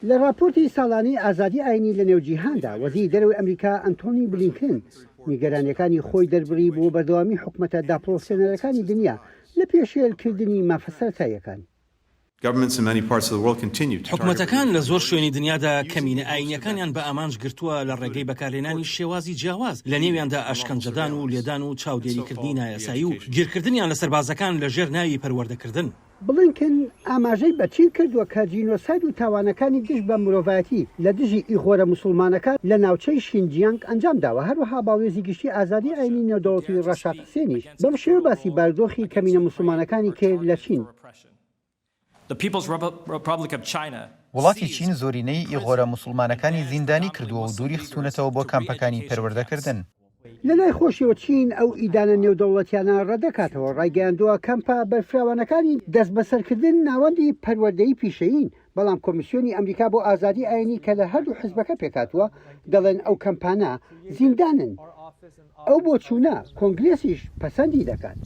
لە راپۆرتی ساڵانەی ئازادی ئاینی لە نێوجیهاندا وەزیری دەرەوەی ئەمریکا ئەنتۆنی بلینکن نیگەرانیەکانی خۆی دەربڕی بۆ بەردەوامی حکومەتە داپۆڵسێنەرەکانی دنیا لە پێشێلکردنی مافەسەرەتاییەکان. حکومەتەکان لە زۆر شوێنی دنیادا کەمینە ئاینیەکانیان بە ئامانج گرتووە لە ڕێگەی بەکارهێنانی شێوازی جیاواز لە نێویاندا ئەشکەنجەدان و لێدان و چاودێریکردنی نایاسایی و گیرکردنیان لە سەربازەکان لە ژێر ناوی پەروەردەکردن. بڵینکن ئاماژەی بەچین کردووە کە جینۆساید و تاوانەکانی گشت بە مرۆڤایەتی لە دژی ئیغۆرە موسڵمانەکان لە ناوچەی شینجیانگ ئەنجام داوە. هەروەها باوێزی گشتی ئازادی ئاینی نێودەوڵەتی ڕەشاد حوسێنیش بەم شێوە باسی بارودۆخی کەمینە موسڵمانەکانی کرد لە چین. وڵاتی چین زۆرینەی ئیغۆرە موسڵمانەکانی زیندانی کردووە و دووری خستوونەتەوە بۆ کامپەکانی پەروەردەکردن. لە لای خۆشیەوە چین ئەو ئیدانە نێودەوڵەتیانە ڕەدەکاتەوە ڕایگەیاندووە کەمپە بەرفراوانەکانی دەست بەسەرکردن ناوەندی پەروەردەیی پیشەیین، بەڵام کۆمیسیۆنی ئەمریکا بۆ ئازادی ئاینی کە لە هەردوو حزبەکە پێکاتووە دەڵێن ئەو کەمپانە زیندانن. ئەو بۆ چوونە کۆنگرێسیش پەسەندی دەکات.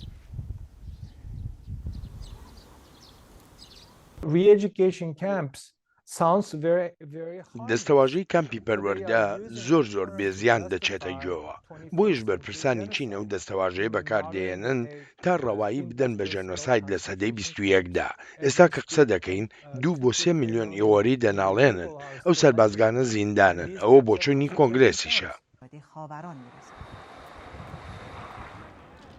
دەستەواژەی کەمپی پەروەردە زۆر بێزیان دەچێتە گوێەوە، بۆیش بەرپرسانی چین ئەو دەستەواژەیە بەکاردێنن تا ڕەوایی بدەن بە ژەنۆساید لە سەدەی 21دا. ئێستا کە قسە دەکەین 2 بۆ 3 میلیۆن ئیغۆری دەناڵێنن. ئەو سەربازگانە زیندانن. ئەوە بۆ چوونی کۆنگرێسیشە.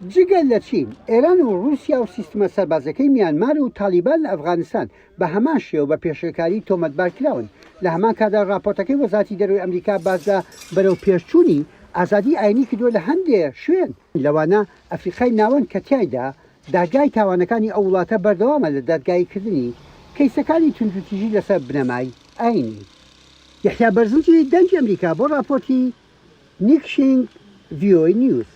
جگەل لە چین، ئێران و رووسیا و سیستمە سەربازەکەی میانمار و تالیبان لە ئەفغانستان بە هەمان شێوە بە پێشێکاری تۆمەتبارکراون. لە هەمان کادا راپۆرتەکەی وەزارەتی دەرەوەی ئەمریکا بازدا بەرەو پێشچوونی ئازادی ئاینی کردووە لە هەندێک شوێن، لەوانە ئەفریقای ناوەند کە تیایدا دادگای تاوانەکانی ئەو وڵاتە بەردەوامە لە دادگایکردنی کەیسەکانی توندوتیژی لەسەر بنەمای ئاینی. یەحیا بەرزنجی دەنگی ئەمریکا بۆ راپۆرتی نیکشینگ ڤیۆی نیوز.